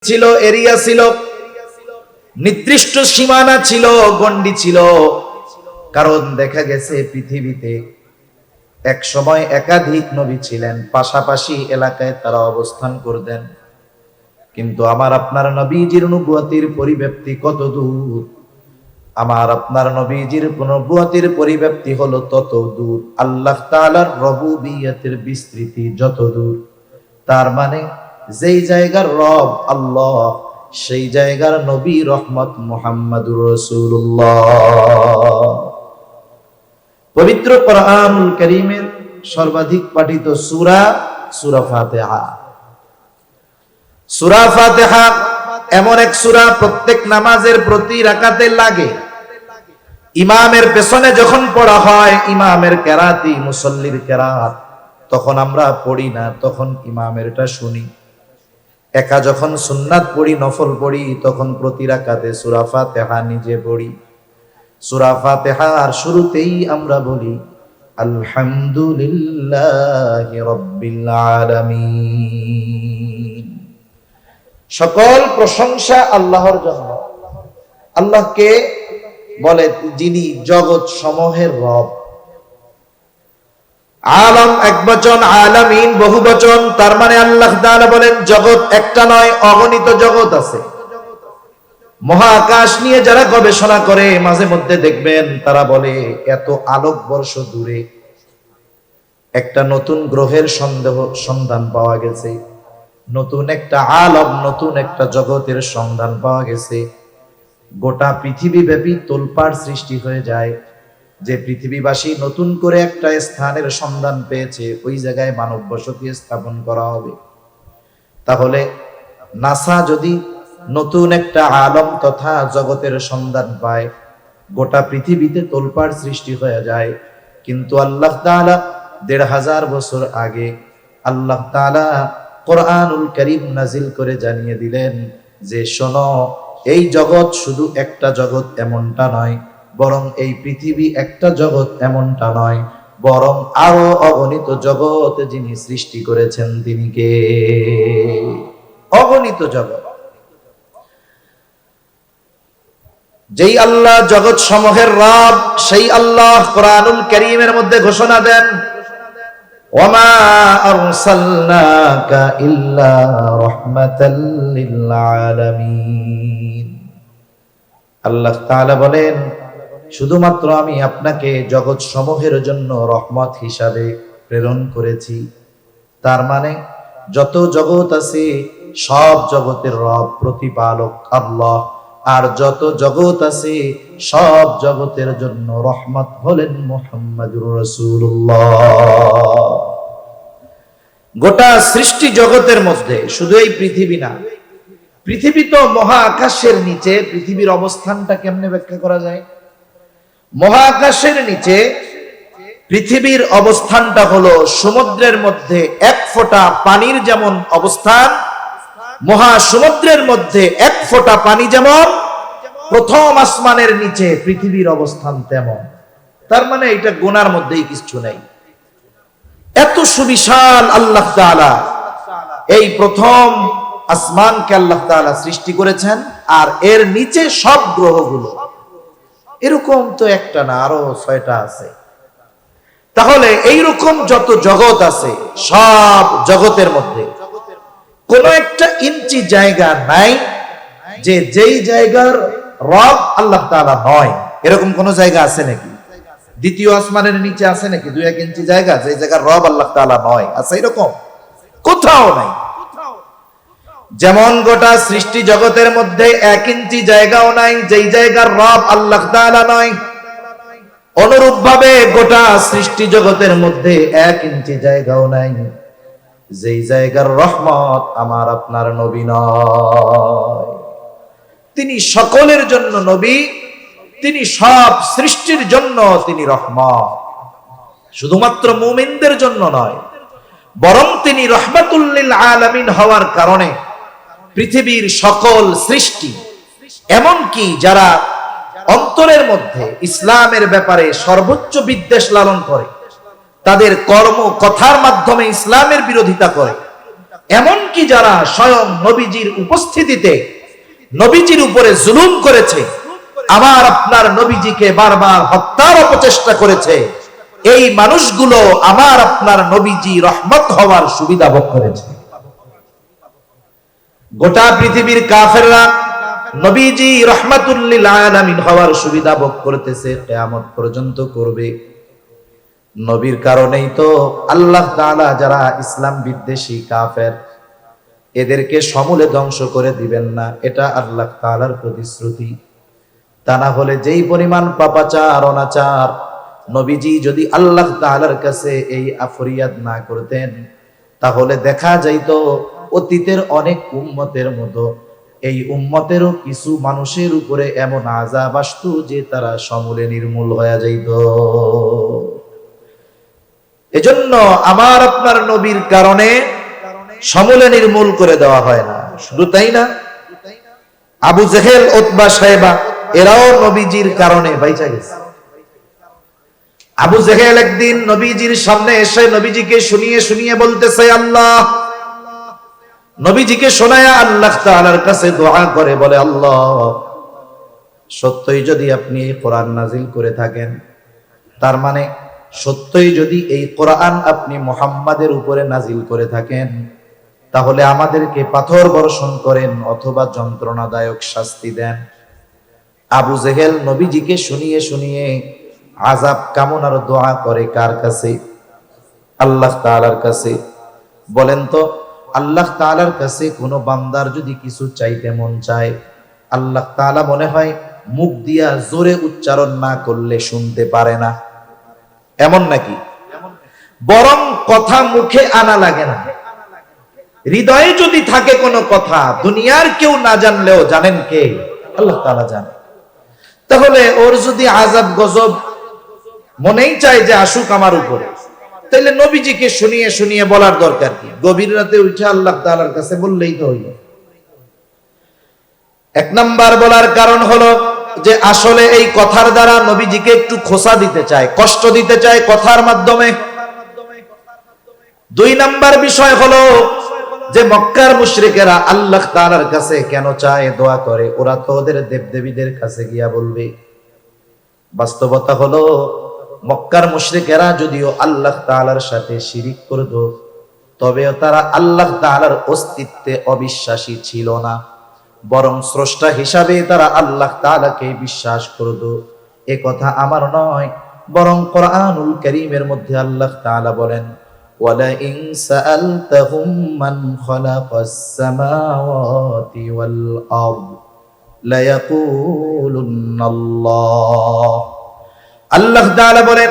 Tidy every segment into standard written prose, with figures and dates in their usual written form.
ছিল, এরিয়া ছিল, নির্দিষ্ট সীমানা ছিল, গণ্ডি ছিল। কারণ দেখা গেছে পৃথিবীতে এক সময় একাধিক নবী ছিলেন, পাশাপাশি এলাকায় তারা অবস্থান করতেন। কিন্তু আমার আপনার নবীজির নবুয়তির পরিব্যাপ্তি কত দূর, আমার আপনার নবীজির নবুয়তির পরিব্যাপ্তি হলো তত দূর, আল্লাহ তাআলার রবুবিয়তের বিস্তৃতি যত দূর। তার মানে যেই জায়গার রব আল্লাহ, সেই জায়গার নবী রহমত মুহাম্মাদুর রাসূলুল্লাহ। পবিত্র কোরআনুল কারীমের সর্বাধিক পাঠিত সূরা সূরা ফাতিহা। সূরা ফাতিহা এমন এক সূরা প্রত্যেক নামাজের প্রতি রাকাতে লাগে। ইমামের পেছনে যখন পড়া হয়, ইমামের কেরাতি, মুসল্লির কেরাত, তখন আমরা পড়ি না, তখন ইমামেরটা শুনি। একা যখন সুন্নাত পড়ি, নফল পড়ি, তখন প্রতি রাকাতে সূরা ফাতিহা নিজে পড়ি। সূরা ফাতিহার শুরুতেই আমরা বলি আলহামদুলিল্লাহি রাব্বিল আলামিন। সকল প্রশংসা আল্লাহর জন্য। আল্লাহকে বলে যিনি জগৎ সমূহের রব। আলম একবচন, আলামিন বহুবচন, তার মানে আল্লাহ তাআলা বলেন জগৎ একটা নয়, অগণিত জগৎ আছে। মহাকাশ নিয়ে যারা গবেষণা করে, মাঝে মধ্যে দেখবেন তারা বলে এত আলোকবর্ষ দূরে একটা নতুন গ্রহের সন্ধান পাওয়া গেছে, নতুন একটা আলম, নতুন একটা জগতের সন্ধান পাওয়া গেছে। গোটা পৃথিবী ব্যাপী তোলপাড় সৃষ্টি হয়ে যায় যে পৃথিবীবাসী নতুন করে একটা স্থানের সন্ধান পেয়েছে, ওই জায়গায় মানব বসতি স্থাপন করা হবে। তাহলে নাসা যদি নতুন একটা আলম তথা জগতের সন্ধান পায়, গোটা পৃথিবীতে তোলপাড় সৃষ্টি হয়ে যায়। কিন্তু আল্লাহ তাআলা ১৫০০ বছর আগে আল্লাহ তাআলা কোরআনুল কারীম নাজিল করে জানিয়ে দিলেন যে শোনো, এই জগৎ শুধু একটা জগৎ এমনটা নয়, বরং এই পৃথিবী একটা জগৎ এমনটা নয়, বরং আরো অগণিত জগৎ যিনি সৃষ্টি করেছেন তিনি কে? অগণিত জগৎ। যেই আল্লাহ জগৎ সমূহের রব, সেই আল্লাহ কোরআনুল কারীমের মধ্যে ঘোষণা দেন ওয়ামা আরসালনাকা ইল্লা রাহমাতাল লিল আলামিন। আল্লাহ তাআলা বলেন শুধুমাত্র আমি আপনাকে জগৎ সমূহের জন্য রহমত হিসাবে প্রেরণ করেছি। তার মানে যত জগৎ আছে সব জগতের রব প্রতিপালক আল্লাহ, আর যত জগৎ আছে সব জগতের জন্য রহমত হলেন মুহাম্মাদুর রাসূলুল্লাহ। গোটা সৃষ্টি জগতের মধ্যে শুধু এই পৃথিবী না, পৃথিবী তো মহাকাশের নিচে। পৃথিবীর অবস্থানটা কেমনে ব্যাখ্যা করা যায়? মহাকাশের নিচে পৃথিবীর অবস্থানটা হলো সমুদ্রের মধ্যে এক ফোঁটা পানির যেমন অবস্থান, মহাসমুদ্রের মধ্যে এক ফোঁটা পানি যেমন, প্রথম আসমানের নিচে পৃথিবীর অবস্থান তেমন। তার মানে এটা গোনার মধ্যেই কিছু নেই। এত সুবিশাল আল্লাহ তাআলা এই প্রথম আসমানকে আল্লাহ তাআলা সৃষ্টি করেছেন, আর এর নিচে সব গ্রহগুলো। এরকম তো একটা না, আরো ৬টা আছে। তাহলে এইরকম যত জগৎ আছে, সব জগতের মধ্যে কোন একটা ইঞ্চি জায়গা নাই যে যেই জায়গার রব আল্লাহ তাআলা নয়। এরকম কোন জায়গা আছে নাকি? দ্বিতীয় আসমানের নিচে আছে নাকি ২-১ ইঞ্চি জায়গা যে জায়গার রব আল্লাহ তাআলা নয়? আছে এরকম? কোথাও নাই। যেমন গোটা সৃষ্টি জগতের মধ্যে ১ ইঞ্চি জায়গাও নাই যেই জায়গার রব আল্লাহ তাআলা নয়, অনুরূপ ভাবে গোটা সৃষ্টি জগতের মধ্যে ১ ইঞ্চি জায়গাও নাই যেই জায়গার রহমত আমার আপনার নবী নয়। তিনি সকলের জন্য নবী, তিনি সব সৃষ্টির জন্য তিনি রহমত। শুধুমাত্র মুমিনদের জন্য নয়, বরং তিনি রহমাতুল লিল আলামিন হওয়ার কারণে পৃথিবীর সকল সৃষ্টি, এমনকি যারা অন্তরের মধ্যে ইসলামের ব্যাপারে সর্বোচ্চ বিদ্বেষ লালন করে, তাদের কর্ম কথার মাধ্যমে ইসলামের বিরোধিতা করে, এমনকি যারা স্বয়ং নবীজির উপস্থিতিতে নবীজির উপরে জুলুম করেছে, আমার আপনার নবীজিকে বারবার হত্যার অপচেষ্টা করেছে, এই মানুষগুলো আমার আপনার নবীজি রহমত হওয়ার সুবিধা ভোগ করেছে। গোটা পৃথিবীর কাফেররা নবীজি রাহমাতুল লিল আলামিন হওয়ার সুবিধা ভোগ করতেছে, কিয়ামত পর্যন্ত করবে। নবীর কারণেই তো আল্লাহ তাআলা যারা ইসলাম বিদ্বেষী কাফের, এদেরকে সমূলে ধ্বংস করে দিবেন না, এটা আল্লাহ তাআলার প্রতিশ্রুতি। তা না হলে যেই পরিমাণ পাপাচার অনাচার, নবীজি যদি আল্লাহ তাআলার কাছে এই ফরিয়াদ না করতেন, তাহলে দেখা যাইতো অতীতের অনেক উম্মতের মতো এই উম্মতেরও কিছু মানুষের উপরে এমন আযাব আসতো যে তারা সমূলে নির্মূল হয়ে যাইত। এজন্য আমার আপনার নবীর কারণে সমূলে নির্মূল করে দেওয়া হয় না। শুধু তাই না, আবু জেহেল, উতবা, শায়বা এরাও নবীজির কারণে বাইচা গেছে। আবু জেহেল একদিন নবীজির সামনে এসে নবীজিকে শুনিয়ে শুনিয়ে বলতেছে আল্লাহ, নবীজিকে শোনায়া আল্লাহ তাআলার কাছে দোয়া করে বলে, আল্লাহ সত্যই যদি আপনি এই কোরআন নাজিল করে থাকেন, তার মানে সত্যই যদি এই কোরআন আপনি মুহাম্মাদের উপরে নাজিল করে থাকেন, তাহলে আমাদেরকে পাথর বর্ষণ করেন অথবা যন্ত্রণাদায়ক শাস্তি দেন। আবু জেহেল নবীজিকে শুনিয়ে শুনিয়ে আযাব কামনার দোয়া করে কার কাছে? আল্লাহ তাআলার কাছে। বলেন তো, আল্লাহ তাআলার কাছে কোনো বান্দার যদি কিছু চাইতে মন চায়, আল্লাহ তাআলা মনে হয় মুখ দিয়া জোরে উচ্চারণ না করলে শুনতে পারে না, এমন নাকি? বরং কথা মুখে আনা লাগে না, হৃদয়ে যদি থাকে কোনো কথা, দুনিয়ার কেউ না জানলেও জানেন কে? আল্লাহ তাআলা জানেন। তাহলে ওর যদি আযাব গজব মনেই চায় যে আসুক আমার উপরে, তাহলে নবীজিকে শুনিয়ে শুনিয়ে বলার দরকার কি? গভীর রাতে উঠে আল্লাহ তাআলার কাছে বললেই তো হইল। এক নাম্বার বলার কারণ হলো যে আসলে এই কথার দ্বারা নবীজিকে একটু খোসা দিতে চায়, কষ্ট দিতে চায় কথার মাধ্যমে। দুই নাম্বার বিষয় হলো যে মক্কার মুশরিকেরা আল্লাহ তাআলার কাছে কেন চায়, দোয়া করে? ওরা তো ওদের দেবদেবীদের কাছে গিয়া বলবে। বাস্তবতা হলো মক্কার মুশরিকেরা যদিও আল্লাহ তাআলার সাথে শিরিক করত, তবেও তারা আল্লাহ তাআলার অস্তিত্বে অবিশ্বাসী ছিল না, বরং স্রষ্টা হিসাবে তারা আল্লাহ তাআলাকে বিশ্বাস করত। এ কথা আমার নয়, বরং কোরআনুল কারীমের মধ্যে আল্লাহ তাআলা বলেন, ওয়ালা ইন সাআলতাহুম মান খালাকাস সামাওয়াতি ওয়াল আরদ লা ইয়াকুলুন্নাল্লাহ। আল্লাহ তাআলা বলেন,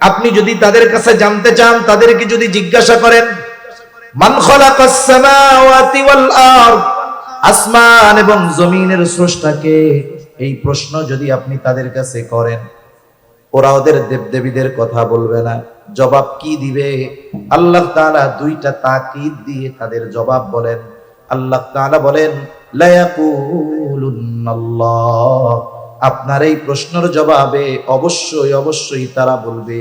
আপনি যদি তাদের কাছে জানতে চান, তাদেরকে যদি জিজ্ঞাসা করেন মান খালাকাস সামাওয়াতি ওয়াল আরদ, আসমান এবং জমিনের স্রষ্টাকে, এই প্রশ্ন যদি আপনি তাদের কাছে করেন, ওরা ওদের দেবদেবীদের কথা বলবে না। জবাব কি দিবে? আল্লাহ তাআলা দুইটা তাকিদ দিয়ে তাদের জবাব বলেন। আল্লাহ তাআলা বলেন, লা ইয়াকুলুন্নাল্লাহ, আপনার এই প্রশ্নের জবাবে অবশ্যই অবশ্যই তারা বলবে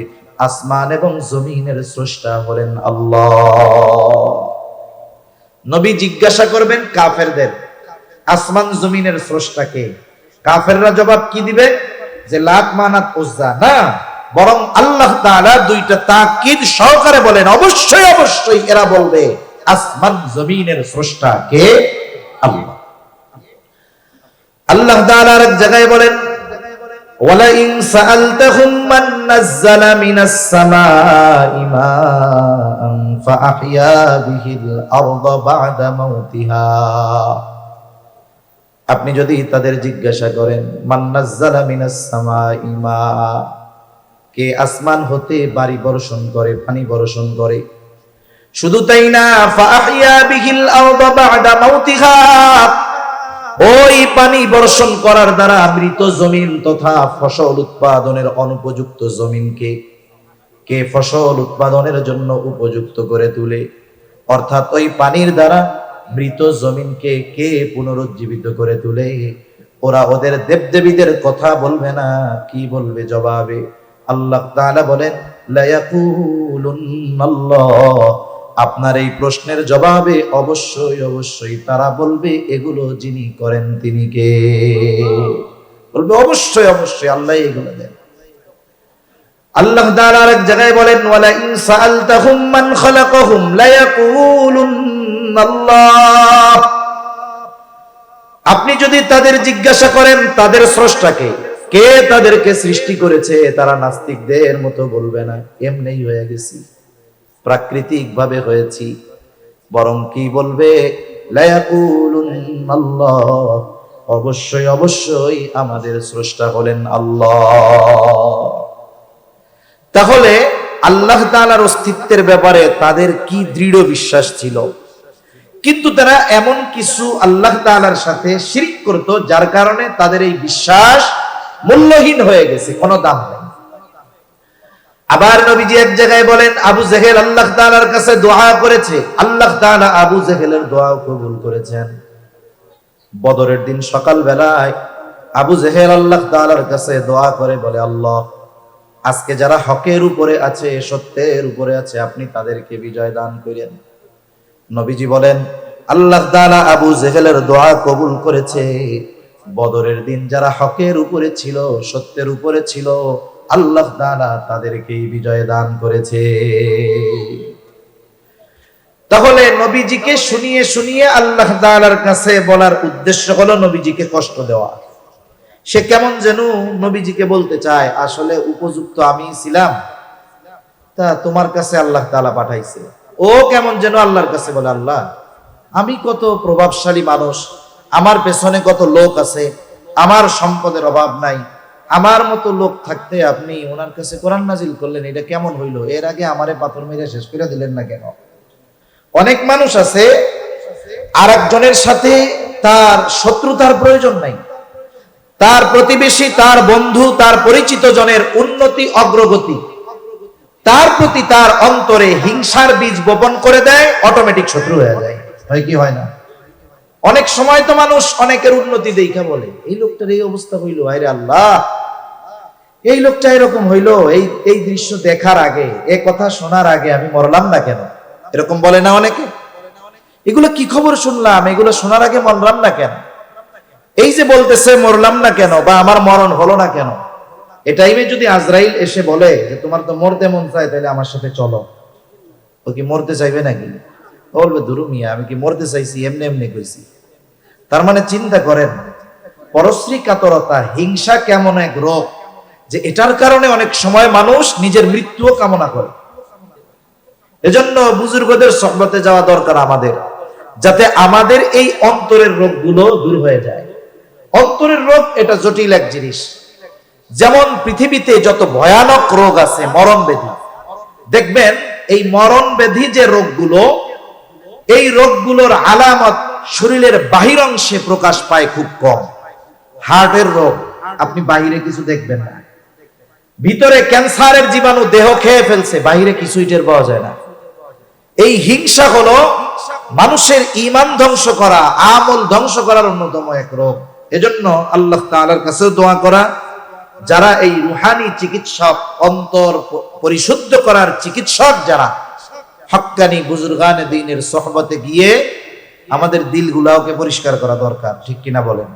আসমান এবং জমিনের স্রষ্টা হলেন আল্লাহ। নবী জিজ্ঞাসা করবেন কাফেরদের, আসমান জমিনের স্রষ্টাকে। কাফেররা জবাব কি দিবে? যে লাত, মানাত, উজ্জা না, বরং আল্লাহ তাআলা দুইটা তাকিদ সহকারে বলেন অবশ্যই অবশ্যই এরা বলবে আসমান জমিনের স্রষ্টা কে? আল্লাহ। আল্লাহ তাআলা এক জায়গায় বলেন, ওয়ালা ইন সাআলতাহুম মান নাযালা মিনাস সামাই মাআন ফাআহইয়া বিহিল আরদা বা'দা মাউতিহা। আপনি যদি তাদের জিজ্ঞাসা করেন মান নাযালা মিনাস সামাই মা, কে আসমান হতে বাড়ি বর্ষণ করে, পানি বর্ষণ করে। শুধু তাই না, ফাআহইয়া বিহিল আরদা বা'দা মাউতিহা, ওই পানি বর্ষণ করার দ্বারা মৃত জমিন তথা ফসল উৎপাদনের অনুপযুক্ত জমিনকে কে ফসল উৎপাদনের জন্য উপযুক্ত করে তুলে। অর্থাৎ ওই পানির দ্বারা মৃত জমিনকে কে পুনরুজ্জীবিত করে তুলে। ওরা ওদের দেবদেবীদের কথা বলবে না, কি বলবে জবাবে? আল্লাহ তাআলা বলেন, লা ইয়াকুলুন্নাল্লাহ, আপনার এই প্রশ্নের জবাবে অবশ্যই অবশ্যই তারা বলবে এগুলো যিনি করেন তিনি কে? বলবে অবশ্যই অবশ্যই আল্লাহ এগুলো দেন। আল্লাহ তাআলা আরেক জায়গায় বলেন ওয়ালা ইন সাআলতাহুম মান খালাকাহুম লা ইয়াকুলুনাল্লাহ। আপনি যদি তাদের জিজ্ঞাসা করেন তাদের স্রষ্টাকে, কে তাদেরকে সৃষ্টি করেছে, তারা নাস্তিকদের মতো বলবে না এমনিই হয়ে গেছি, প্রাকৃতিক ভাবে হয়েছি, বরং কি বলবে লা ইয়াকুলুনাল্লাহ, অবশ্যই অবশ্যই আমাদের স্রষ্টা হলেন আল্লাহ। তাহলে আল্লাহ তাআলার অস্তিত্বের ব্যাপারে তাদের কি দৃঢ় বিশ্বাস ছিল, কিন্তু তারা এমন কিছু আল্লাহ তাআলার সাথে শিরক করত যার কারণে তাদের এই বিশ্বাস মূল্যহীন হয়ে গেছে, কোনো দাম নেই। আবার নবীজি এক জায়গায় বলেন আবু জেহেল আল্লাহ তাআলার কাছে দোয়া করেছে, আল্লাহ তাআলা আবু জেহেলের দোয়া কবুল করেছেন। বদরের দিন সকাল বেলায় আবু জেহেল আল্লাহ তাআলার কাছে দোয়া করে বলে, আল্লাহ আজকে যারা হকের উপরে আছে, সত্যের উপরে আছে, আপনি তাদেরকে বিজয় দান করেন। নবীজি বলেন আল্লাহ তাআলা আবু জেহেলের দোয়া কবুল করেছে। বদরের দিন যারা হকের উপরে ছিল, সত্যের উপরে ছিল, আল্লাহ তাআলা তাদেরকে বিজয় দান করেছে। তাহলে নবীজিকে শুনিয়ে শুনিয়ে আল্লাহ তাআলার কাছে বলার উদ্দেশ্য হলো নবীজিকে কষ্ট দেওয়া। সে কেমন যেন নবীজিকে বলতে চায়, আসলে উপযুক্ত আমি ছিলাম, তা তোমার কাছে আল্লাহ তাআলা পাঠাইছে। ও কেমন যেন আল্লাহর কাছে বলে, আল্লাহ আমি কত প্রভাবশালী মানুষ, আমার পেছনে কত লোক আছে, আমার সম্পদের অভাব নাই, আমার মতো লোক থাকতে আপনি ওনার কাছে কোরআন নাজিল করলেন, এটা কেমন হইল? এর আগে আমারে পাথর মেরে শেষ করে দিলেন না কেন? অনেক মানুষ আছে আর একজনের সাথে তার শত্রুতার প্রয়োজন নাই, তার প্রতিবেশী, তার বন্ধু, তার পরিচিত জনের উন্নতি অগ্রগতি, তার প্রতি তার অন্তরে হিংসার বীজ বপন করে দেয়, অটোমেটিক শত্রু হয়ে যায়। হয় কি হয় না? অনেক সময় তো মানুষ অনেকের উন্নতি দেখা বলে, এই লোকটার এই অবস্থা হইলো, আরে আল্লাহ এই লোকটা এরকম হইলো, এই দৃশ্য দেখার আগে, এই কথা শোনার আগে আমি মরলাম না কেন? এরকম বলে না অনেকে? এগুলো কি খবর শুনলাম, এগুলো শোনার আগে মরলাম না কেন? এই যে বলতেছে মরলাম না কেন বা আমার মরণ হলো না কেন, এই টাইমে যদি আজরাইল এসে বলে যে তোমার তো মরতে মন চায়, তাহলে আমার সাথে চলো, ও কি মরতে চাইবে নাকি? বলবে দুরু মিয়া, আমি কি মরতে চাইছি? এমনি এমনি কইছি। তার মানে চিন্তা করেন পরশ্রী কাতরতা, হিংসা কেমন এক রোগ যে এটার কারণে অনেক সময় মানুষ নিজের মৃত্যুও কামনা করে। এজন্য বুজুর্গদের সোহবতে যাওয়া দরকার আমাদের, যাতে আমাদের এই অন্তরের রোগগুলো দূর হয়ে যায়। অন্তরের রোগ এটা জটিল এক জিনিস। যেমন পৃথিবীতে যত ভয়ানক রোগ আছে, মরণ ব্যাধি, দেখবেন এই মরণ ব্যাধি যে রোগগুলো, এই রোগগুলোর আলামত শরীরের বাহির অংশে প্রকাশ পায় খুব কম। হার্টের রোগ আপনি বাহিরে কিছু দেখবেন না, ভিতরে ক্যান্সারের জীবাণু দেহ খেয়ে ফেলছে, বাহিরে কিছুই টের পাওয়া যায় না। এই হিংসা হলো মানুষের ঈমান ধ্বংস করা, আমল ধ্বংস করার অন্যতম এক রোগ। এজন্য আল্লাহ তাআলার কাছে দোয়া করা, যারা এই রুহানি চিকিৎসক, অন্তর পরিশুদ্ধ করার চিকিৎসক, যারা হক্কানি বুজুর্গানে দ্বীনের সোহবতে গিয়ে আমাদের দিলগুলাকে পরিষ্কার করা দরকার, ঠিক কিনা বলেন?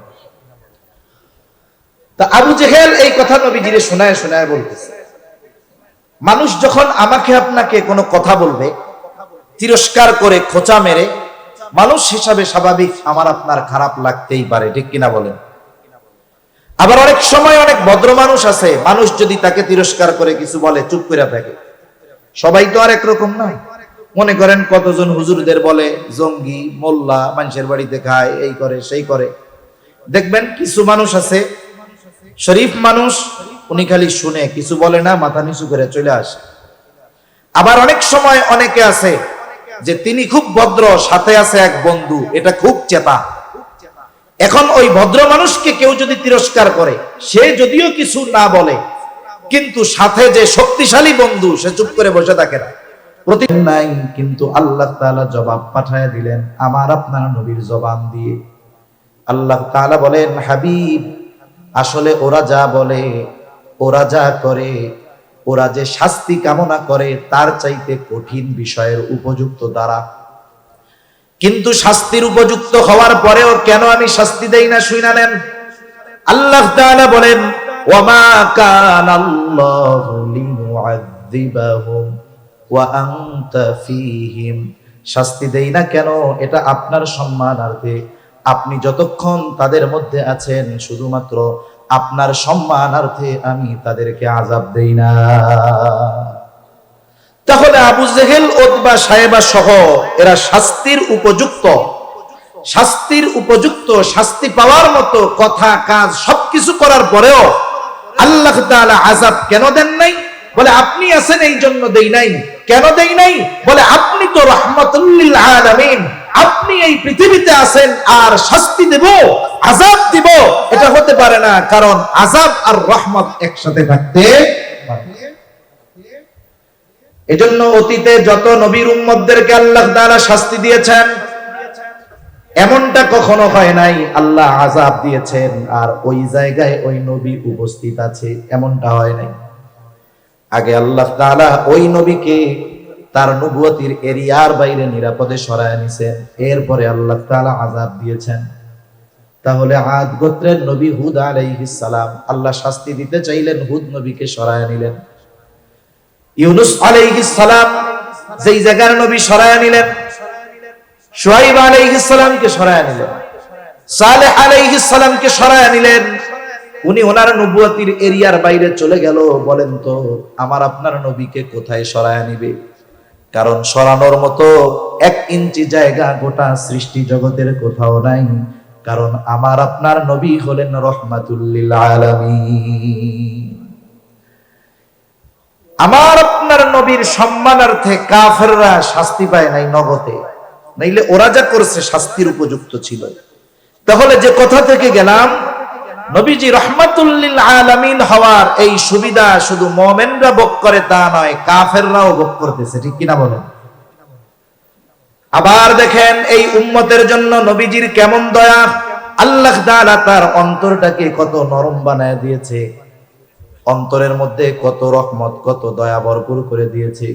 তা আবু জেহেল এই কথা নবীজিরে শোনায় শোনায় বলতেছে, মানুষ যখন আমাকে আপনাকে কোনো কথা বলবে, তিরস্কার করে খোঁচা মেরে, মানুষ হিসাবে স্বাভাবিক আমার আপনার খারাপ লাগতেই পারে, ঠিক কিনা বলেন? আবার অনেক সময় অনেক ভদ্র মানুষ আছে, মানুষ যদি তাকে তিরস্কার করে কিছু বলে চুপ করে থাকে। সবাই তো আর একরকম নয়। মনে করেন কতজন হুজুরদের বলে জঙ্গি, মোল্লা, মানুষের বাড়িতে খায়, এই করে সেই করে। দেখবেন কিছু মানুষ আছে শরীফ মানুষ, উনি খালি শুনে, কিছু বলে না, মাথা নিচু করে চলে আসে। আবার অনেক সময় অনেকে আছে যে তিনি খুব ভদ্র, সাথে আছে এক বন্ধু, এটা খুব চেতা। এখন ওই ভদ্র মানুষকে কেউ যদি তিরস্কার করে, সে যদিও কিছু না বলে, কিন্তু সাথে যে শক্তিশালী বন্ধু, সে চুপ করে বসে থাকে না, প্রতিদিন নাই। কিন্তু আল্লাহ তাআলা জবাব পাঠায় দিলেন আমার আপনার নবীর জবান দিয়ে। আল্লাহ তাআলা বলেন, হাবিব আসলে ওরা যা বলে, ওরা যা করে, ওরা যে শাস্তি কামনা করে তার চাইতে কঠিন বিষয়ের উপযুক্ত দ্বারা। কিন্তু শাস্তির উপযুক্ত হওয়ার পরেও কেন আমি শাস্তি দেই না শুইনা নেন। আল্লাহ তাআলা বলেন, ওয়ামা কানাল্লাহু লিয়ুআযযিবাহুম ওয়া আনতা ফীহিম। শাস্তি দেই না কেন? এটা আপনার সম্মানার্থে। আপনি যতক্ষণ তাদের মধ্যে আছেন শুধুমাত্র আপনার সম্মানার্থে আমি তাদেরকে আযাব দেই না। তাহলে আবু জেহেল, উতবা, সায়েবা সহ এরা শাস্তির উপযুক্ত, শাস্তি পাওয়ার মতো কথা কাজ সবকিছু করার পরেও আল্লাহ তাআলা আযাব কেন দেন নাই? বলে আপনি আছেন এই জন্য দেই নাই। কেন দেই নাই? বলে আপনি তো রাহমাতুল লিল আলামিন, আপনি এই পৃথিবীতে আছেন আর শাস্তি দেব, আযাব দিব, এটা হতে পারে না। কারণ আযাব আর রহমত একসাথে থাকতে পারে। এজন্য অতীতে যত নবীর উম্মতদেরকে আল্লাহ তাআলা শাস্তি দিয়েছেন, এমনটা কখনো হয় নাই আল্লাহ আযাব দিয়েছেন আর ওই জায়গায় ওই নবী উপস্থিত আছে, এমনটা হয় নাই। আগে আল্লাহ তাআলা ওই নবীকে তার নবুয়তির এরিয়ার বাইরে নিরাপদে সরায় নিছেন, এরপরে আল্লাহ তাআলা আযাব দিয়েছেন। তাহলে আদ গোত্রের নবী হুদ আলাইহিস সালাম, আল্লাহ শাস্তি দিতে চাইলেন, হুদ নবীকে সরায় নিলেন। ইউনূস আলাইহিস সালাম যেই জায়গার নবী সরায় নিলেন, শুআয়ব আলাইহিস সালামকে সরায় নিলেন, সালেহ আলাইহিস সালামকে সরায় নিলেন। উনি ওনার নবুয়তির এরিয়ার বাইরে চলে গেল। বলেন তো আমার আপনার নবীকে কোথায় সরায় নিবে? কারণ সরানোর মতো 1 ইঞ্চি জায়গা গোটা সৃষ্টি জগতের কোথাও নাই। কারণ আমার আপনার নবী হলেন রাহমাতুল লিল আলামিন। আমার আপনার নবীর সম্মানার্থে কাফেররা শাস্তি পায় নাই নগদে, নাইলে ওরা যা করছে শাস্তির উপযুক্ত ছিল। তাহলে যে কথা থেকে গেলাম, নবীজি রাহমাতুল লিল আলামিন হওয়ার এই সুবিধা শুধু মুমিনরা ভোগ করে তা নয়, কাফেররাও ভোগ করতেছে, ঠিক কিনা বলেন? আবার দেখেন এই উম্মতের জন্য নবীজির কেমন দয়া। আল্লাহ তাআলা তার অন্তরটাকে কত নরম বানায় দিয়েছে, অন্তরের মধ্যে কত রহমত, কত দয়া ভরপুর করে দিয়েছে।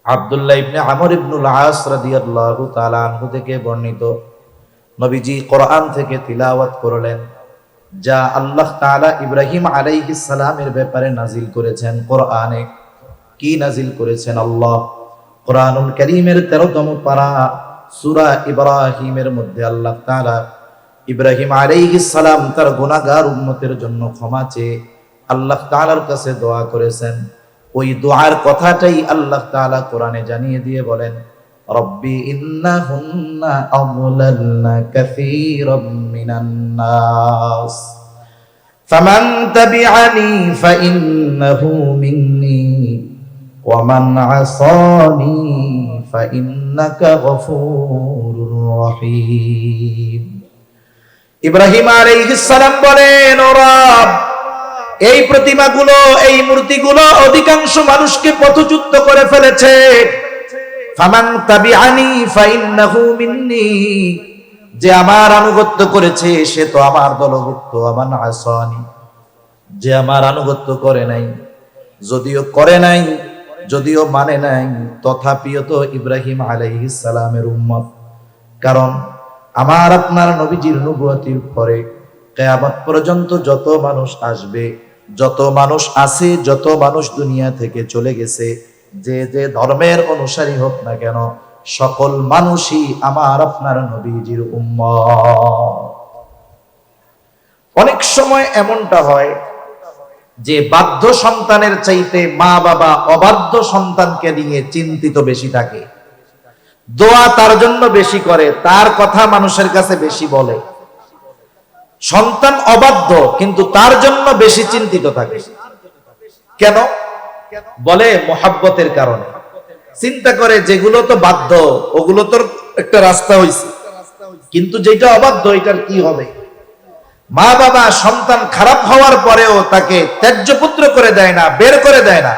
আব্দুল্লাহ ইবনে আমর ইবনুল আস রাদিয়াল্লাহু তাআলা আনহু থেকে বর্ণিত, নবীজি কোরআন থেকে তিলাওয়াত করলেন যা আল্লাহ তাআলা ইব্রাহিম আলাইহিস সালামের ব্যাপারে নাজিল করেছেন। কোরআনে কি নাজিল করেছেন? আল্লাহ কোরআনুল কারীমের 13তম পারা সূরা ইব্রাহিমের মধ্যে আল্লাহ তাআলা ইব্রাহিম আলাইহিস সালাম তার গুনাহগার উম্মতের জন্য ক্ষমা চেয়ে আল্লাহ তাআলার কাছে দোয়া করেছেন। ওই দোয়ার কথাটাই আল্লাহ তাআলা কোরআনে জানিয়ে দিয়ে বলেন, রব্বি ইন্নাহুন্না আযলালনা কাসীরাম মিনান নাস ফামান তাবিআনি ফাইন্নাহু মিন্নী ওয়া মান আসানি ফাইন্নাকা গফুরুর রহিম। ইব্রাহিম আলাইহিস সালাম বলেন, ও রব, এই প্রতিমাগুলো, এই মূর্তিগুলো অধিকাংশ মানুষকে পথচ্যুত করে ফেলেছে। ফামান তাবিআনি ফাইন্নাহু মিন্নী, যে আমার আনুগত্য করেছে সে তো আমার দলভুক্ত। আমান আসানি, যে আমার আনুগত্য করে নাই, যদিও করে নাই, যদিও মানে নাই, তথাপিও তো ইব্রাহিম আলাইহিস সালামের উম্মত। কারণ আমার আপনার নবীজির নবুয়তির পরে কিয়ামত পর্যন্ত যত মানুষ আসবে, যত মানুষ আছে, যত মানুষ দুনিয়া থেকে চলে গেছে, যে যে ধর্মের অনুসারী হোক না কেন, সকল মানুষই আমার আপনার নবীজির উম্মত। অনেক সময় এমনটা হয় যে বাধ্য সন্তানের চাইতে মা বাবা অবাধ্য সন্তানকে নিয়ে চিন্তিত বেশি থাকে, দোয়া তার জন্য বেশি করে, তার কথা মানুষের কাছে বেশি বলে। সন্তান অবাধ্য কিন্তু তার জন্য বেশি চিন্তিত থাকে। কেন? বলে মোহাব্বতের কারণে। চিন্তা করে যেগুলো তো বাধ্য ওগুলো তোর একটা রাস্তা হইছে, কিন্তু যেটা অবাধ্য এটার কি হবে? মা বাবা সন্তান খারাপ হওয়ার পরেও তাকে ত্যায্য পুত্র করে দেয় না, বের করে দেয় না,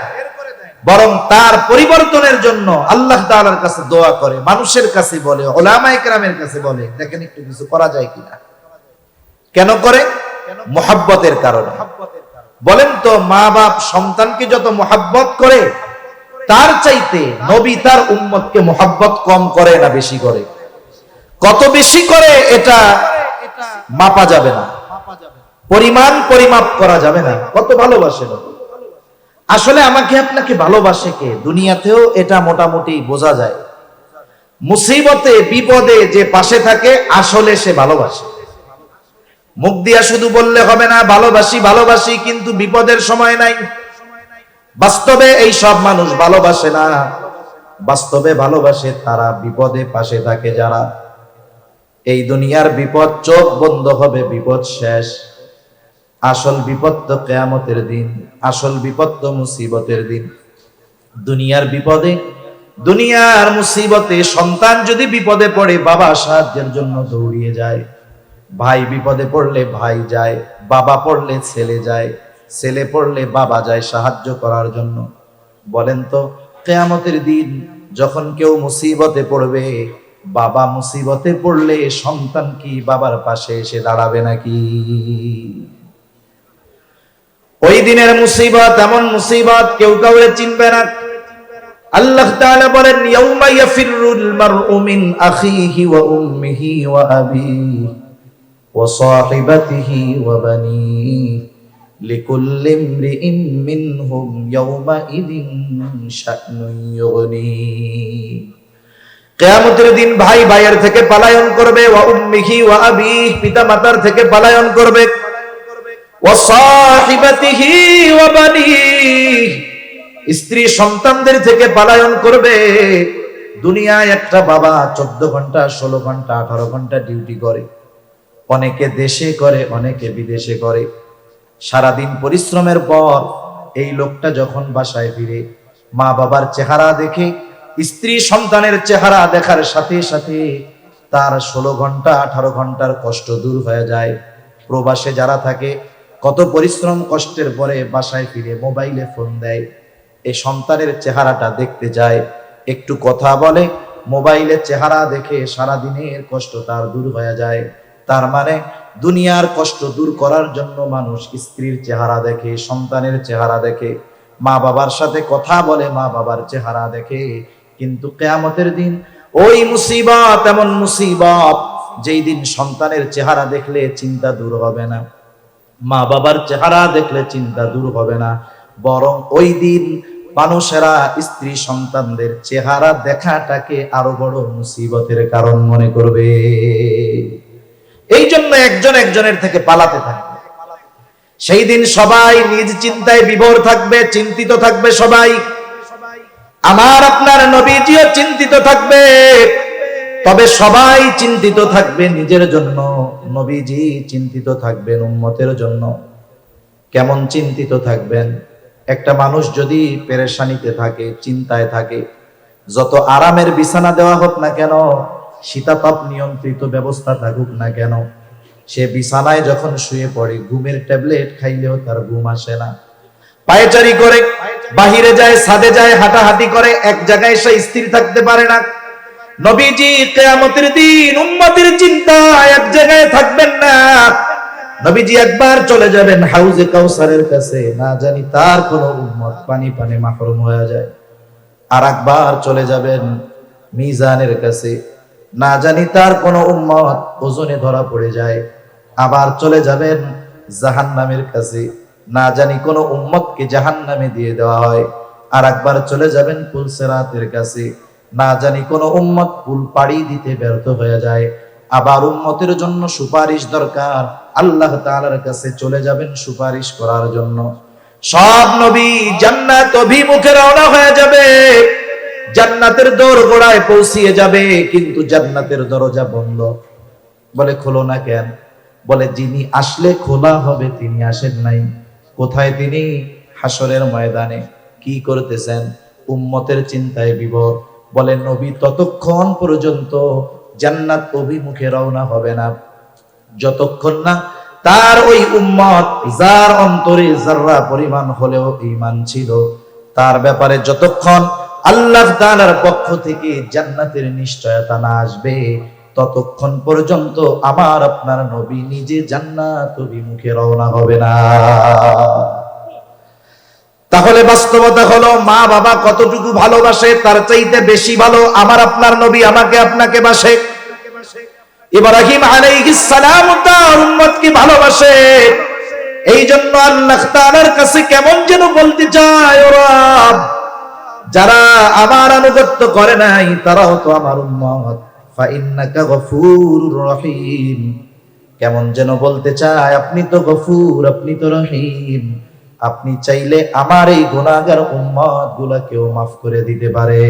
বরং তার পরিবর্তনের জন্য আল্লাহ তাআলার কাছে দোয়া করে, মানুষের কাছে বলে, উলামায়ে কেরামের কাছে বলে, দেখেন একটু কিছু করা যায় কিনা। কেন করে? মুহাব্বতের কারণে। বলেন তো, মা বাপ সন্তানকে যত মোহাব্বত করে তার চাইতে নবী তার উম্মতকে মোহাব্বত কম করে না বেশি করে? কত বেশি করে এটা মাপা যাবে না, পরিমাণ পরিমাপ করা যাবে না। কত ভালোবাসে নবী। আসলে আমাকে আপনাকে ভালোবাসে কে? দুনিয়াতেও এটা মোটামুটি বোঝা যায়। মুসিবতে বিপদে যে পাশে থাকে আসলে সে ভালোবাসে। মুখ দিয়া শুধু বললে হবে না ভালোবাসি ভালোবাসি, কিন্তু বিপদের সময় নাই। বাস্তবে এই সব মানুষ ভালোবাসে না। বাস্তবে ভালোবাসে তারা বিপদে পাশে থাকে যারা। এই দুনিয়ার বিপদ চোখ বন্ধ হবে, বিপদ শেষ। আসল বিপদ তো কিয়ামতের দিন, আসল বিপদ তো মুসিবতের দিন। দুনিয়ার বিপদে, দুনিয়ার মুসিবতে সন্তান যদি বিপদে পড়ে বাবা সাহায্যের জন্য দৌড়িয়ে যায়, ভাই বিপদে পড়লে ভাই যায়, বাবা পড়লে ছেলে যায়, ছেলে পড়লে বাবা যায় সাহায্য করার জন্য। বলেন তো, কিয়ামতের দিন যখন কেউ মুসিবতে পড়বে, বাবা মুসিবতে পড়লে সন্তান কি বাবার পাশে এসে দাঁড়াবে নাকি? ওই দিনের মুসিবত এমন মুসিবত কেউ কাউরে চিনবে না। আল্লাহ তাআলা বলেন, ইয়াউমা ইয়াফিরুল মারউ মিন আখিহি ওয়া উম্মিহি ওয়া আবিহি ওয়া সাহিবাতিহি ওয়া বানিহি লিকুল্লি ইমরিইন মিনহুম ইয়াউমা ইযিন শা'নুন ইউগনি। কিয়ামতের দিন ভাই ভাইয়ের থেকে পলায়ন করবে, ওয়া উম্মিহি ওয়া আবিহি, পিতা মাতার থেকে পলায়ন করবে, ওয়া সাহিবাতিহি ওয়া বানিহি, স্ত্রী সন্তানদের থেকে পলায়ন করবে। দুনিয়ায় একটা বাবা 14 ঘন্টা 16 ঘন্টা 18 ঘন্টা ডিউটি করে, অনেকে দেশে করে অনেকে বিদেশে করে। সারাদিন পরিশ্রমের পর এই লোকটা যখন বাসায় ফিরে মা বাবার চেহারা দেখে, স্ত্রী সন্তানের চেহারা দেখার সাথে সাথে তার 16 ঘন্টা 18 ঘন্টার কষ্ট দূর হয়ে যায়। প্রবাসে যারা থাকে কত পরিশ্রম কষ্টের পরে বাসায় ফিরে মোবাইলে ফোন দেয়, এই সন্তানের চেহারাটা দেখতে যায়, একটু কথা বলে, মোবাইলের চেহারা দেখে সারাদিনের কষ্ট তার দূর হয়ে যায়। তার মানে দুনিয়ার কষ্ট দূর করার জন্য মানুষ স্ত্রীর চেহারা দেখে, সন্তানের চেহারা দেখে, মা বাবার সাথে কথা বলে, মা বাবার চেহারা দেখে। কিন্তু কিয়ামতের দিন ওই মুসিবত এমন মুসিবত, যেই দিন সন্তানের চেহারা দেখলে চিন্তা দূর হবে না, মা বাবার চেহারা দেখলে চিন্তা দূর হবে না, বরং ওই দিন মানুষেরা স্ত্রী সন্তানদের চেহারা দেখাটাকে আরো বড় মুসিবতের কারণ মনে করবে। এই জন্য একজন একজনের থেকে পালাতে থাকবে। সেই দিন সবাই নিজ চিন্তায় বিভোর থাকবে, চিন্তিত থাকবে সবাই। আমার আপনার নবীজিও চিন্তিত থাকবে, তবে সবাই চিন্তিত থাকবে নিজের জন্য, নবীজি চিন্তিত থাকবেন উম্মতের জন্য। কেমন চিন্তিত থাকবেন? একটা মানুষ যদি পেরেশানিতে থাকে, চিন্তায় থাকে, যত আরামের বিছানা দেওয়া হোক না কেন, শীতাতপ নিয়ন্ত্রিত ব্যবস্থা থাকুক না কেন, সে বিছানায় যখন শুয়ে পড়ে ঘুমের ট্যাবলেট খাইলেও তার ঘুম আসে না। পায়চারি করে, বাহিরে যায়, ছাদে যায়, হাঁটাহাঁটি করে, এক জায়গায় সে স্থির থাকতে পারে না। নবীজি কিয়ামতের দিন উম্মতের চিন্তা এক জায়গায় থাকবেন না। নবীজি একবার চলে যাবেন হাউজে কাউসারের কাছে, না জানি তার কোন উম্মত পানি পানে মাহরুম হয়ে যায়। আর একবার চলে যাবেন মিজানের কাছে, না জানি তার কোন উম্মত ওজনে ধরা পড়ে যায়। আবার চলে যাবেন জাহান্নামের কাছে, না জানি কোন উম্মতকে জাহান্নামে দিয়ে দেওয়া হয়। আর একবার চলে যাবেন পুলসিরাতের কাছে, না জানি কোন উম্মত পুল পাড়ি দিতে ব্যর্থ হয়ে যায়। আবার উম্মতের জন্য সুপারিশ দরকার, আল্লাহ তাআলার কাছে চলে যাবেন সুপারিশ করার জন্য। সব নবী জান্নাত অভিমুখে রওনা হয়ে যাবে, জান্নাতের দোরগোড়ায় পৌঁছিয়ে যাবে, কিন্তু জান্নাতের দরজা বন্ধ। বলে খোলো না কেন? বলে যিনি আসলে খোলা হবে তিনি আসেন নাই। কোথায় তিনি? হাসরের ময়দানে। কি করতেছেন? উম্মতের চিন্তায় বিভোর। বলে নবী ততক্ষণ পর্যন্ত জান্নাত অভিমুখে রওনা হবে না, যতক্ষণ না তার ওই উম্মত যার অন্তরে যাররা পরিমাণ হলেও ঈমান ছিল, তার ব্যাপারে যতক্ষণ আল্লাহ তাআলার পক্ষ থেকে জান্নাতের নিশ্চয়তা না আসবে, ততক্ষণ পর্যন্ত আমার আপনার নবী নিজে জান্নাত অভিমুখে রওনা হবে না। তাহলে বাস্তবতা হলো মা বাবা কতটুকু ভালোবাসে তার চাইতে বেশি ভালো আমার আপনার নবী আমাকে আপনাকে বাসে। ইব্রাহিম আলাইহিস সালাম তার উম্মতকে ভালোবাসে, এই জন্য আল্লাহ তাআলার কাছে কেমন যেন বলতে চায়, ও রব, যারা আমার আনুগত্য করে নাই তারাও তো আমার উম্মত, ফা ইন্নাকা গফুরুর রহিম। কেমন যেন বলতে চায় আপনি তো গফুর, আপনি তো রহিম, আপনি চাইলে আমার এই গুনাহগার উম্মত গুলাকেও মাফ করে দিতে পারে।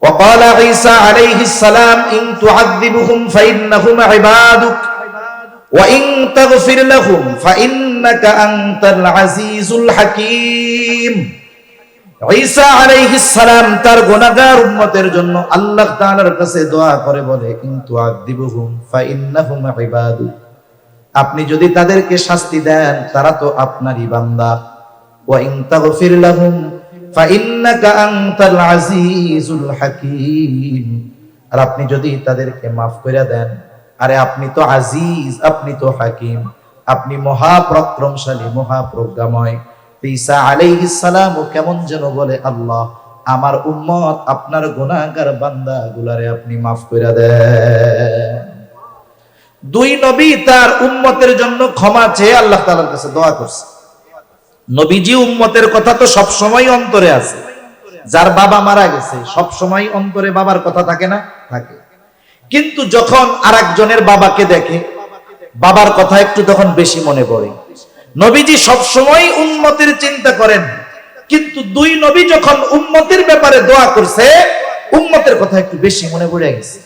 وقال عيسى عليه السلام إن تعذبهم فإنهم عبادك وإن تغفر لهم فإنك أنت العزيز الحكيم। ঈসা আলাইহিস সালাম তার গুনাহগার উম্মতের জন্য আল্লাহ তাআলার কাছে দোয়া করে বলে, ইন তুআযিবুহুম ফাইন্নাহুম ইবাদুক, আপনি যদি তাদেরকে শাস্তি দেন তারা তো আপনারই বান্দা, ওয়া ইন তাগফির লাহুম ফাইন্নাকা আনতাল আজিজুল হাকীম, আর আপনি যদি তাদেরকে মাফ করে দেন, আরে আপনি তো আজিজ, আপনি তো হাকিম, আপনি মহাপরাক্রমশালী, মহাপ্রজ্ঞাময়। ঈসা আলাইহিস সালাম কেমন যেন বলে, আল্লাহ আমার উম্মত আপনার গুনাহগার বান্দাগুলারে আপনি মাফ করে দেন। দুই নবী তার উম্মতের জন্য ক্ষমা চেয়ে আল্লাহ তাআলার কাছে দোয়া করছে। নবীজি উম্মতের কথা তো সব সময় অন্তরে আছে, যার বাবা মারা গেছে সব সময় অন্তরে বাবার কথা থাকে না? থাকে। কিন্তু যখন আরেকজনের বাবাকে দেখে বাবার কথা একটু তখন বেশি মনে পড়ে। নবীজি সব সময় উম্মতের চিন্তা করেন, কিন্তু দুই নবী যখন উম্মতের ব্যাপারে দোয়া করছে উম্মতের কথা একটু বেশি মনে পড়ে গেছে।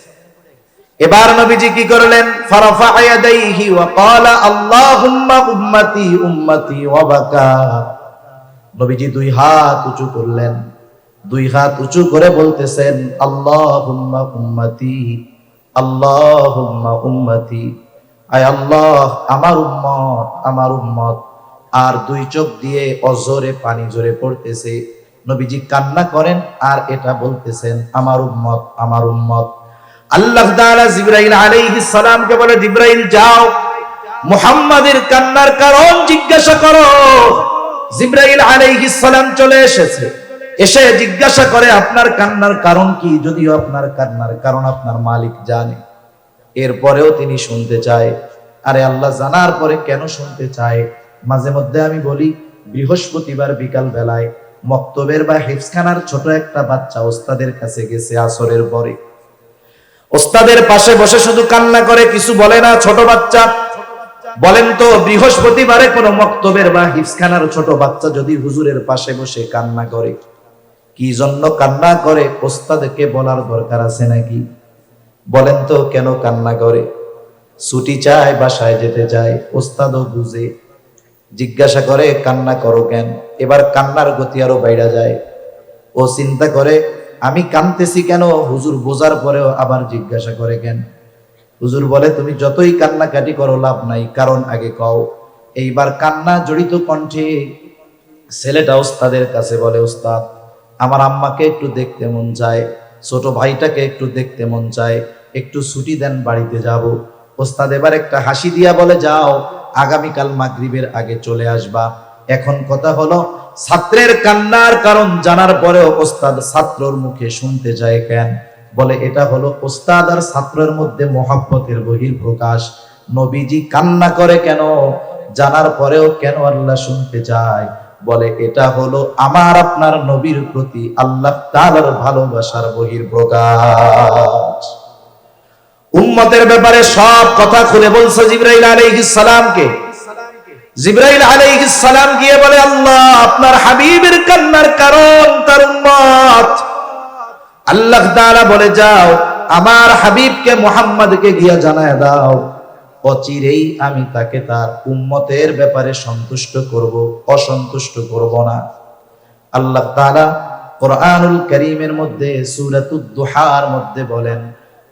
এবার নবীজি কি করলেন? ফারাফা ইয়াদাইহি ওয়া ক্বালা আল্লাহুম্মা উম্মতি উম্মতি ওয়া বাকা। নবীজি দুই হাত উঁচু করলেন, দুই হাত উঁচু করে বলতেছেন, আল্লাহুম্মা উম্মতি আল্লাহুম্মা উম্মতি, আয় আল্লাহ আমার উম্মত আমার উম্মত। আর দুই চোখ দিয়ে অজরে পানি জোরে পড়তেছে। নবীজি কান্না করেন আর এটা বলতেছেন, আমার উম্মত আমার উম্মত। আল্লাহ তাআলা জিবরাইল আলাইহিস সালামকে বলে, জিবরাইল যাও মুহাম্মাদের কান্নার কারণ জিজ্ঞাসা করো। জিবরাইল আলাইহিস সালাম চলে এসেছে, এসে জিজ্ঞাসা করে আপনার কান্নার কারণ কি? যদিও আপনার কান্নার কারণ আপনার মালিক জানে, এরপরেও তিনি শুনতে চায়। আরে আল্লাহ জানার পরে কেন শুনতে চায়? মাঝে মধ্যে আমি বলি, বৃহস্পতিবার বিকাল বেলায় মক্তবের বা হিফজখানার ছোট একটা বাচ্চা ওস্তাদের কাছে গেছে আসরের পরে, ওস্তাদের পাশে বসে শুধু কান্না করে, কিছু বলে না। ছোট বাচ্চা, বলেন তো বৃহস্পতিবারে কোন মক্তবের বা হিফজখানার ছোট বাচ্চা যদি হুজুরের পাশে বসে কান্না করে, কি জন্য কান্না করে ওস্তাদকে বলার দরকার আছে নাকি? বলেন তো কেন কান্না করে? ছুটি চায়, বাসায় যেতে চায়, ওস্তাদও বুঝে, জিজ্ঞাসা করে কান্না করো কেন? এবার কান্নার গতি আরো বাইরা যায়। ও চিন্তা করে আমি কাঁদতেছি কেন? হুজুর বোঝার পরেও আবার জিজ্ঞাসা করে কেন? হুজুর বলে, তুমি যতই কান্নাকাটি করো লাভ নাই, কারণ আগে কও। এইবার কান্না জড়িত কণ্ঠে ছেলেটা ওস্তাদের কাছে বলে, ওস্তাদ আমার আম্মাকে একটু দেখতে মন চায়, ছোট ভাইটাকে একটু দেখতে মন চায়, একটু ছুটি দেন, বাড়িতে যাব। ওস্তাদ এবার একটা হাসি দিয়া বলে, যাও আগামীকাল মাগরিবের আগে চলে আসবা। এখন কথা হলো, ছাত্রের কান্নার কারণ জানার পরেও ওস্তাদ ছাত্রর মুখে শুনতে চায় কেন? বলে এটা হলো ওস্তাদ আর ছাত্রের মধ্যে মহব্বতের বহিঃপ্রকাশ। নবীজি কান্না করে কেন জানার পরেও কেন আল্লাহ শুনতে চায়? বলে এটা হলো আমার আপনার নবীর প্রতি আল্লাহ তাআলার ভালোবাসার বহিঃপ্রকাশ। উম্মতের ব্যাপারে সব কথা খুলে বলছে জিবরাইল আলাইহিস সালামকে। জিবরাইল আলাইহিস সালাম গিয়ে বলে, আল্লাহ আপনার হাবিবের কান্নার কারণ তার উম্মত। আল্লাহ তাআলা বলে, যাও আমার হাবিবকে মুহাম্মদকে গিয়া জানায় দাও, অচিরেই আমি তাকে তার উম্মতের ব্যাপারে সন্তুষ্ট করব, অসন্তুষ্ট করব না। আল্লাহ তাআলা কোরআনুল কারীমের মধ্যে সূরাতুদ দুহার মধ্যে বলেন,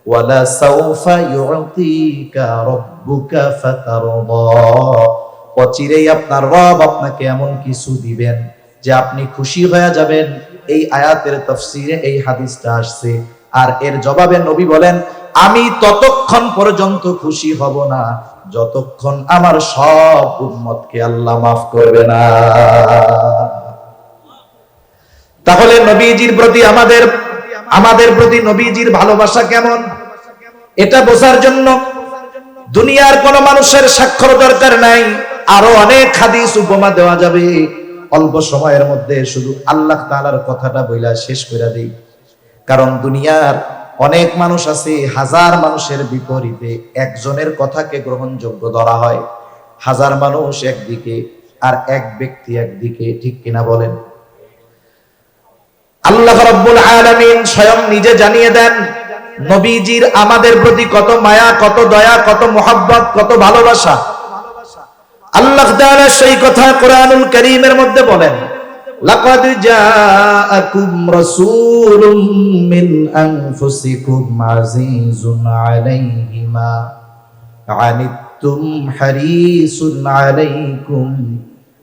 ওয়ালা সাউফা ইউতিকা রাব্বুকা ফাতারদা, অচিরেই আপনার রব আপনাকে এমন কিছু দিবেন যে আপনি খুশি হয়ে যাবেন। এই আয়াতের তাফসীরে এই হাদিসটা আসছে। আর এর জবাবে নবী বলেন, আমি ততক্ষণ পর্যন্ত খুশি হব না যতক্ষণ আমার সব উম্মতকে আল্লাহ মাফ করবে না। তাহলে নবীজির প্রতি আমাদের প্রতি নবীজির ভালোবাসা কেমন, এটা বোঝার জন্য দুনিয়ার কোন মানুষের স্বাক্ষর দরকার নাই, আরো অনেক হাদিস উপমা দেওয়া যাবে। অল্প সময়ের মধ্যে শুধু আল্লাহ তাআলার কথাটা বইলা শেষ করে দেই। কারণ দুনিয়ার অনেক মানুষ আছে, হাজার মানুষের বিপরীতে একজনের কথাকে গ্রহণযোগ্য ধরা হয়। হাজার মানুষ একদিকে আর এক ব্যক্তি একদিকে, ঠিক কিনা বলেন? আল্লাহ রাব্বুল আলামিন স্বয়ং নিজে জানিয়ে দেন নবীজির আমাদের প্রতি কত মায়া, কত দয়া, কত মোহাব্বত, কত ভালোবাসা। আল্লাহ তাআলা সেই কথা কোরআনুল কারীমের মধ্যে বলেন, লাকাদ জাআকুম রাসূলুম মিন আনফুসিকুম আজিজুন আলাইহি মা আনিতুম হারিসুন আলাইকুম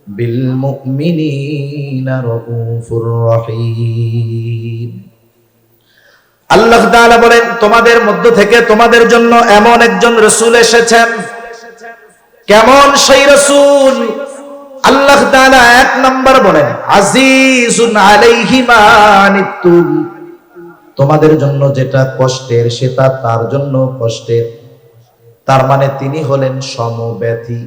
বিল মুমিনিনা রাউফুর রহিম। আল্লাহ তাআলা বলেন, তোমাদের মধ্য থেকে তোমাদের জন্য এমন একজন রাসূল এসেছেন। কেমন সেই রাসূল? আল্লাহ তাআলা এক নাম্বার বলেন আজিজুন আলাইহি মা আনিতুম, তোমাদের জন্য যেটা কষ্টের সেটা তার জন্য কষ্টের। তার মানে তিনি হলেন সমব্যথী।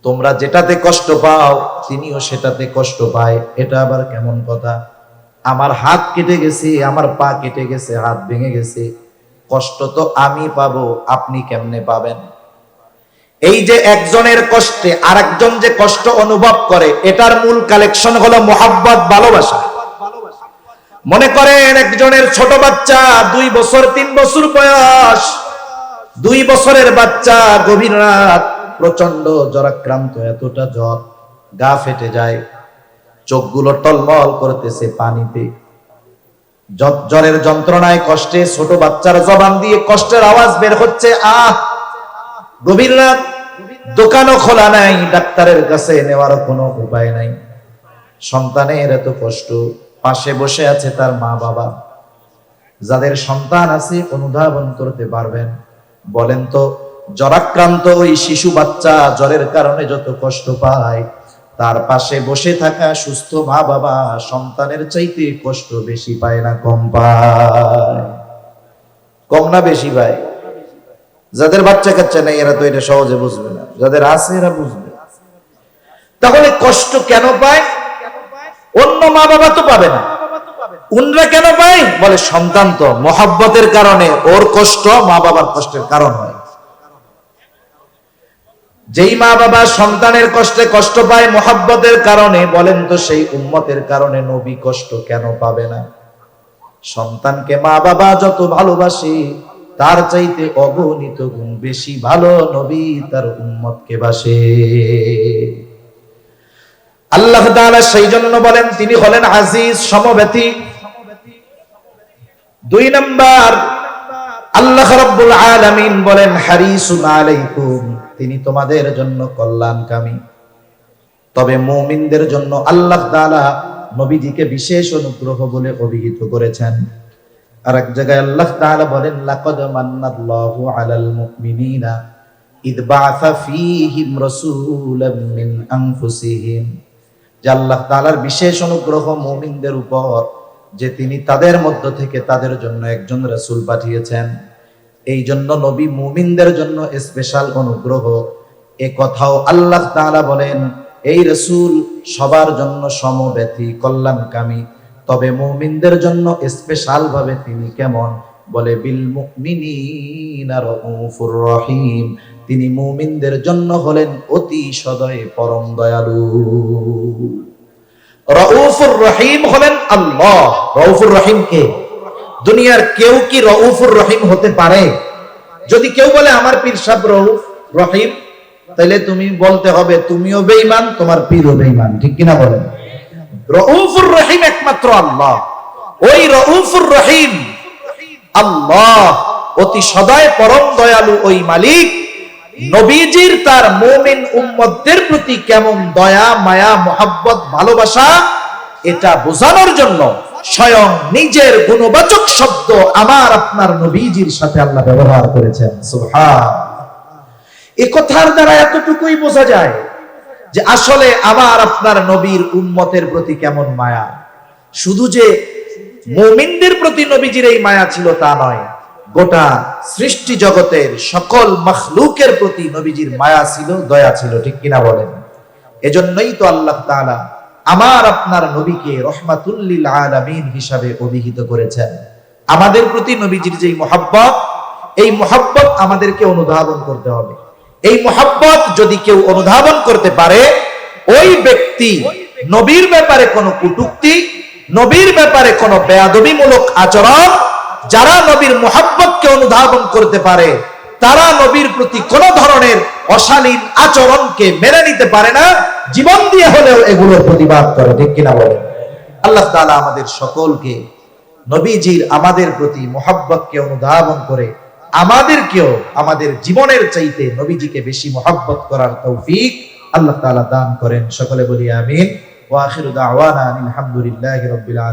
তোমরা যেটাতে কষ্ট পাও তিনিও সেটাতে কষ্ট পায়। এটা আবার কেমন কথা? আমার হাত কেটে গেছে, আমার পা কেটে গেছে, হাত ভেঙে গেছে, কষ্ট তো আমি পাবো, আপনি কেমনে পাবেন? এই যে একজনের কষ্টে আরেকজন যে কষ্ট অনুভব করে, এটার মূল কালেকশন হলো মোহাব্বত, ভালোবাসা। মনে করেন একজনের ছোট বাচ্চা 2 বছর 3 বছর বয়স, 2 বছরের বাচ্চা গভীর রাত প্রচন্ড জ্বরাক্রান্ত, এতটা জ্বর, গা ফেটে যায়, চোখগুলো টলমল করতেছে পানিতে, জ্বরের যন্ত্রণায় কষ্টে ছোট বাচ্চার জবান দিয়ে কষ্টের আওয়াজ বের হচ্ছে, আহ। গভীর রাত, দোকানও খোলা নাই, ডাক্তারের কাছে নেওয়ার কোনো উপায় নাই। সন্তানের এত কষ্ট, পাশে বসে আছে তার মা বাবা। যাদের সন্তান আছে অনুধাবন করতে পারবেন। বলেন তো, জ্বরাক্রান্ত ওই শিশু বাচ্চা জ্বরের কারণে যত কষ্ট পায়, তার পাশে বসে থাকা সুস্থ মা বাবা সন্তানের চাইতে কষ্ট বেশি পায় না কম পায়? কম না বেশি পায়? যাদের বাচ্চা কাচ্চা নেই এরা তো এটা সহজে বুঝবে না, যাদের আছে এরা বুঝবে। তাহলে কষ্ট কেন পায়? অন্য মা বাবা তো পাবে না, উনরা কেন পায়? বলে সন্তান তো মহব্বতের কারণে, ওর কষ্ট মা বাবার কষ্টের কারণ হয়। যেই মা বাবা সন্তানের কষ্টে কষ্ট পায় মহব্বতের কারণে, বলেন তো সেই উম্মতের কারণে নবী কষ্ট কেন পাবে না? সন্তানকে মা বাবা যত ভালোবাসে তার চাইতে অগণিত গুণ বেশি ভালো নবী তার উম্মতকে বাসে। আল্লাহ তাআলা সেই জন্য বলেন তিনি হলেন আজিজ, সমব্যথী। 2 নাম্বার, আল্লাহ রাব্বুল আলামিন বলেন হারিসুন আলাইকুম, তিনি তোমাদের জন্য কল্যাণকামী। তবে মুমিনদের জন্য আল্লাহ তাআলা নবীজিকে বিশেষ অনুগ্রহ বলে অভিহিত করেছেন। আর এক জায়গায় আল্লাহ তাআলা বলেন লাকাদ মান্নাল্লাহু আলাল মুমিনিনা ইদ বাআসা ফীহিম রাসূলাম মিন আনফুসিহিম, যে আল্লাহ তাআলার বিশেষ অনুগ্রহ মুমিনদের উপর যে তিনি তাদের মধ্য থেকে তাদের জন্য একজন রাসূল পাঠিয়েছেন। এই জন্য নবী মুমিনদের জন্য স্পেশাল অনুগ্রহ। এ কথাও আল্লাহ তাআলা বলেন এই রাসূল সবার জন্য সমব্যথী, কল্যাণকামী। তবে মুমিনদের জন্য স্পেশাল ভাবে তিনি কেমন? বলে বিল মুমিনিনা রাউফুর রহিম, তিনি মুমিনদের জন্য হলেন অতি সদয় পরম দয়ালু। রাউফুর রহিম হলেন আল্লাহ। রাউফুর রহিম কে? দুনিয়ার কেউ কি রাউফুর রহিম হতে পারে? যদি কেউ বলে আমার পীর সাহেব রাউফ রহিম, তাহলে তুমি বলতে হবে তুমিও বেঈমান, তোমার পীরও বেঈমান, ঠিক কিনা বলেন? রাউফুর রহিম একমাত্র আল্লাহ। ওই রাউফুর রহিম আল্লাহ, অতি সদয় পরম দয়ালু ওই মালিক নবীজির তার মুমিন উম্মতদের প্রতি কেমন দয়া, মায়া, মোহাব্বত, ভালোবাসা, এটা বোঝানোর জন্য স্বয়ং নিজের গুণবাচক শব্দ আমার আপনার নবীজির সাথে আল্লাহ ব্যবহার করেছেন। সুবহানাল্লাহ। এই কথার দ্বারা এতটুকুই বোঝা যায় যে আসলে আমার আপনার নবীর উম্মতের প্রতি কেমন মায়া। শুধু যে মুমিনদের প্রতি নবীজির এই মায়া ছিল তা নয়, গোটা সৃষ্টি জগতের সকল মখলুকের প্রতি নবীজির মায়া ছিল, দয়া ছিল, ঠিক কিনা বলেন? এজন্যই তো আল্লাহ তাআলা আমার আপনার নবীকে রহমাতুল লিল আলামিন হিসাবে অভিহিত করেছেন। আমাদের প্রতি নবীজির যেই মহব্বত, এই মহব্বত আমাদেরকে অনুধাবন করতে হবে। এই মহব্বত যদি কেউ অনুধাবন করতে পারে, ওই ব্যক্তি নবীর ব্যাপারে কোনো কটূক্তি, নবীর ব্যাপারে কোনো বেয়াদবিমূলক আচরণ, যারা নবীর মহব্বতকে অনুধাবন করতে পারে তারা নবীর প্রতি কোন ধরনের অশালীন আচরণকে মেনে নিতে পারে না, জীবন দিয়ে হলেও এগুলোর প্রতিবাদ করে, ঠিক কিনা বলেন? আল্লাহ তাআলা আমাদের সকলকে নবীজির আমাদের প্রতি মহব্বতকে অনুধাবন করে আমাদেরকেও আমাদের জীবনের চাইতে নবীজিকে বেশি মহব্বত করার তৌফিক আল্লাহ তাআলা দান করেন। সকলে বলি আমিন। ওয়া আখিরু দাওয়ানা আলহামদুলিল্লাহি রাব্বিল আলামিন।